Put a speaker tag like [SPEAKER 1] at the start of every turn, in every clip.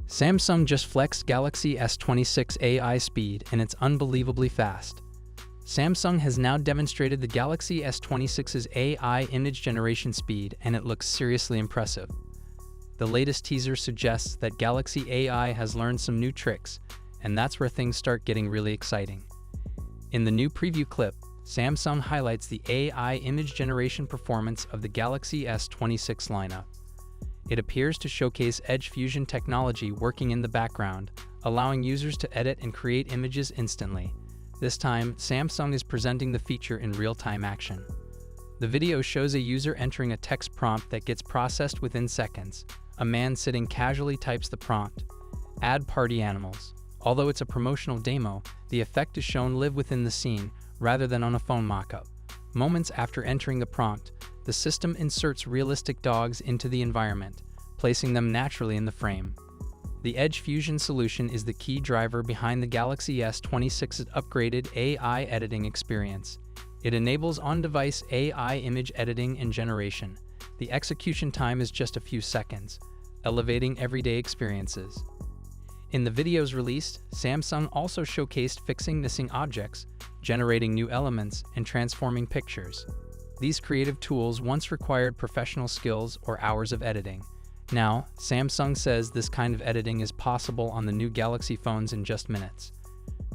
[SPEAKER 1] Samsung just flexed Galaxy S26 AI speed, and it's unbelievably fast. Samsung has now demonstrated the Galaxy S26's AI image generation speed, and it looks seriously impressive. The latest teaser suggests that Galaxy AI has learned some new tricks, and that's where things start getting really exciting. In the new preview clip, Samsung highlights the AI image generation performance of the Galaxy S26 lineup. It appears to showcase Edge Fusion technology working in the background, allowing users to edit and create images instantly. This time, Samsung is presenting the feature in real-time action. The video shows a user entering a text prompt that gets processed within seconds. A man sitting casually types the prompt, "Add party animals." Although it's a promotional demo, the effect is shown live within the scene, rather than on a phone mock-up. Moments after entering the prompt, the system inserts realistic dogs into the environment, placing them naturally in the frame. The Edge Fusion solution is the key driver behind the Galaxy S26's upgraded AI editing experience. It enables on-device AI image editing and generation. The execution time is just a few seconds, elevating everyday experiences. In the videos released, Samsung also showcased fixing missing objects, generating new elements, and transforming pictures. These creative tools once required professional skills or hours of editing. Now, Samsung says this kind of editing is possible on the new Galaxy phones in just minutes.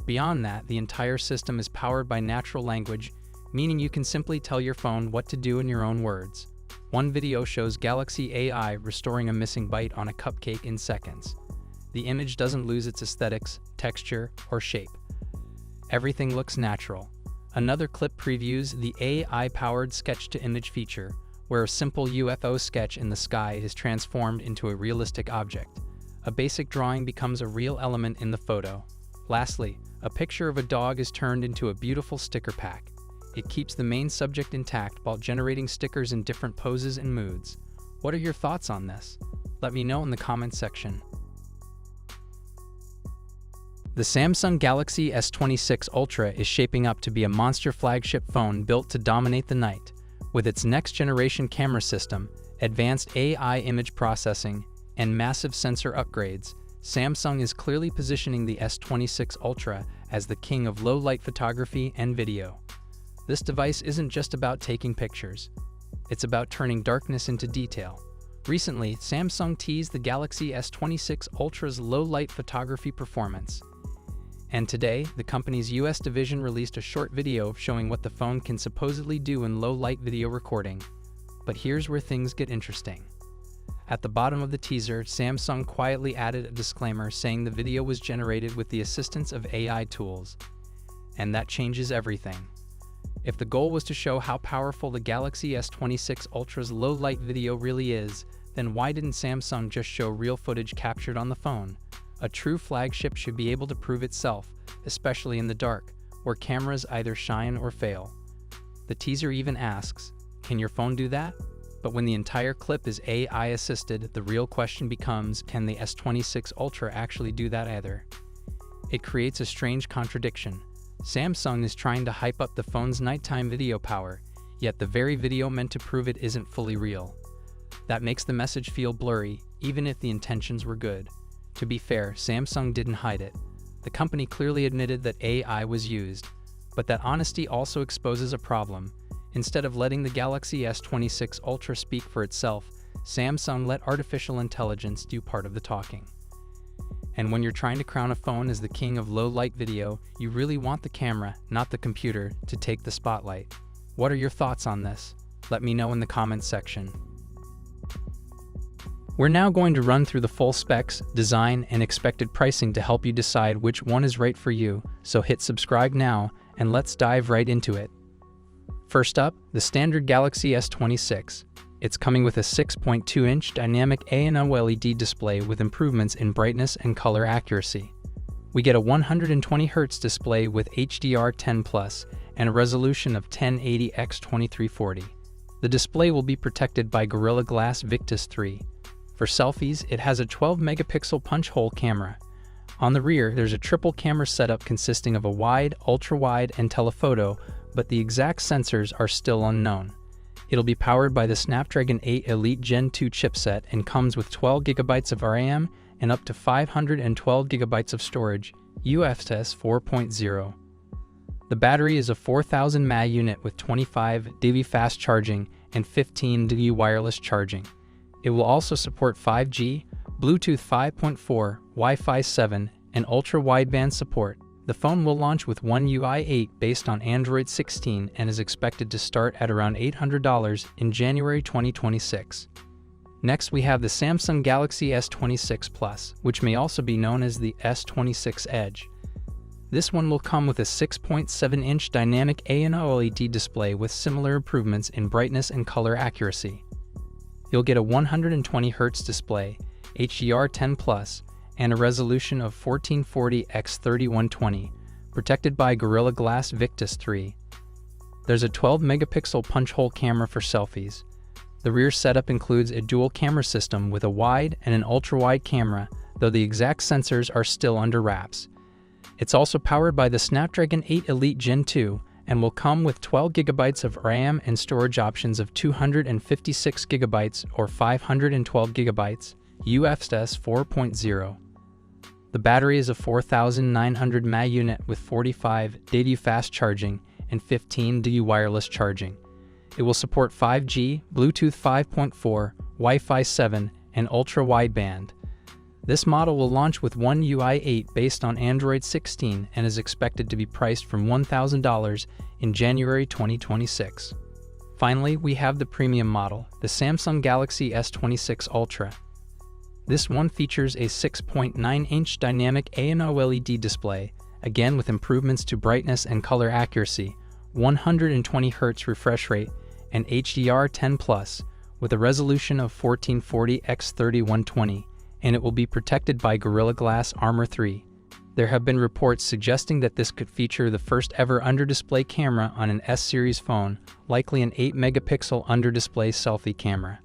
[SPEAKER 1] Beyond that, the entire system is powered by natural language, meaning you can simply tell your phone what to do in your own words. One video shows Galaxy AI restoring a missing bite on a cupcake in seconds. The image doesn't lose its aesthetics, texture, or shape. Everything looks natural. Another clip previews the AI-powered sketch-to-image feature, where a simple UFO sketch in the sky is transformed into a realistic object. A basic drawing becomes a real element in the photo. Lastly, a picture of a dog is turned into a beautiful sticker pack. It keeps the main subject intact while generating stickers in different poses and moods. What are your thoughts on this? Let me know in the comments section. The Samsung Galaxy S26 Ultra is shaping up to be a monster flagship phone built to dominate the night. With its next-generation camera system, advanced AI image processing, and massive sensor upgrades, Samsung is clearly positioning the S26 Ultra as the king of low-light photography and video. This device isn't just about taking pictures. It's about turning darkness into detail. Recently, Samsung teased the Galaxy S26 Ultra's low-light photography performance. And today, the company's US division released a short video showing what the phone can supposedly do in low-light video recording. But here's where things get interesting. At the bottom of the teaser, Samsung quietly added a disclaimer saying the video was generated with the assistance of AI tools. And that changes everything. If the goal was to show how powerful the Galaxy S26 Ultra's low-light video really is, then why didn't Samsung just show real footage captured on the phone? A true flagship should be able to prove itself, especially in the dark, where cameras either shine or fail. The teaser even asks, can your phone do that? But when the entire clip is AI-assisted, the real question becomes, can the S26 Ultra actually do that either? It creates a strange contradiction. Samsung is trying to hype up the phone's nighttime video power, yet the very video meant to prove it isn't fully real. That makes the message feel blurry, even if the intentions were good. To be fair, Samsung didn't hide it. The company clearly admitted that AI was used, but that honesty also exposes a problem. Instead of letting the Galaxy S26 Ultra speak for itself, Samsung let artificial intelligence do part of the talking. And when you're trying to crown a phone as the king of low-light video, you really want the camera, not the computer, to take the spotlight. What are your thoughts on this? Let me know in the comments section. We're now going to run through the full specs, design, and expected pricing to help you decide which one is right for you, so hit subscribe now, and let's dive right into it. First up, the standard Galaxy S26. It's coming with a 6.2-inch dynamic A&OLED display with improvements in brightness and color accuracy. We get a 120Hz display with HDR10+ and a resolution of 1080x2340. The display will be protected by Gorilla Glass Victus 3. For selfies, it has a 12-megapixel punch-hole camera. On the rear, there's a triple camera setup consisting of a wide, ultra-wide, and telephoto, but the exact sensors are still unknown. It'll be powered by the Snapdragon 8 Elite Gen 2 chipset and comes with 12 GB of RAM and up to 512 GB of storage, UFS 4.0. The battery is a 4000 mAh unit with 25 dV fast charging and 15 dV wireless charging. It will also support 5G, Bluetooth 5.4, Wi-Fi 7, and ultra-wideband support. The phone will launch with One UI 8 based on Android 16 and is expected to start at around $800 in January 2026. Next, we have the Samsung Galaxy S26 Plus, which may also be known as the S26 Edge. This one will come with a 6.7-inch dynamic AMOLED display with similar improvements in brightness and color accuracy. You'll get a 120Hz display, HDR10+, and a resolution of 1440x3120, protected by Gorilla Glass Victus 3. There's a 12-megapixel punch-hole camera for selfies. The rear setup includes a dual camera system with a wide and an ultra-wide camera, though the exact sensors are still under wraps. It's also powered by the Snapdragon 8 Elite Gen 2 and will come with 12 GB of RAM and storage options of 256 GB or 512 GB, UFS 4.0. The battery is a 4900 mAh unit with 45 dV fast charging and 15 dV wireless charging. It will support 5G, Bluetooth 5.4, Wi-Fi 7, and ultra-wideband. This model will launch with One UI 8 based on Android 16 and is expected to be priced from $1,000 in January 2026. Finally, we have the premium model, the Samsung Galaxy S26 Ultra. This one features a 6.9-inch dynamic AMOLED display, again with improvements to brightness and color accuracy, 120Hz refresh rate, and HDR10+, with a resolution of 1440x3120, and it will be protected by Gorilla Glass Armor 3. There have been reports suggesting that this could feature the first ever under-display camera on an S-series phone, likely an 8-megapixel under-display selfie camera.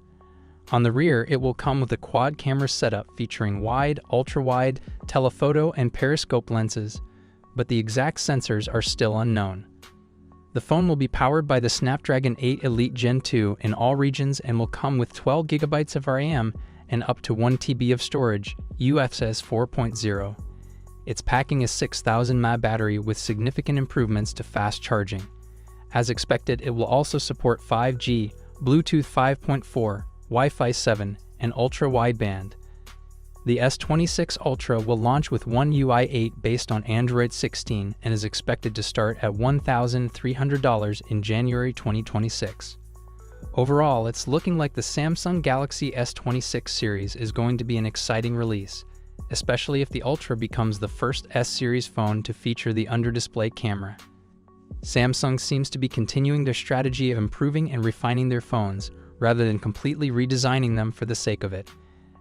[SPEAKER 1] On the rear, it will come with a quad camera setup featuring wide, ultra-wide, telephoto, and periscope lenses, but the exact sensors are still unknown. The phone will be powered by the Snapdragon 8 Elite Gen 2 in all regions and will come with 12 GB of RAM and up to 1 TB of storage, UFS 4.0. It's packing a 6000 mAh battery with significant improvements to fast charging. As expected, it will also support 5G, Bluetooth 5.4, Wi-Fi 7, and ultra-wideband. The S26 Ultra will launch with One UI 8 based on Android 16 and is expected to start at $1,300 in January 2026. Overall, it's looking like the Samsung Galaxy S26 series is going to be an exciting release, especially if the Ultra becomes the first S-series phone to feature the under-display camera. Samsung seems to be continuing their strategy of improving and refining their phones, rather than completely redesigning them for the sake of it.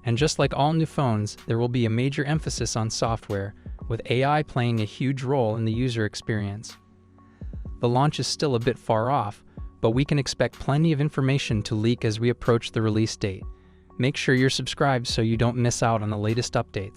[SPEAKER 1] And just like all new phones, there will be a major emphasis on software, with AI playing a huge role in the user experience. The launch is still a bit far off, but we can expect plenty of information to leak as we approach the release date. Make sure you're subscribed so you don't miss out on the latest updates.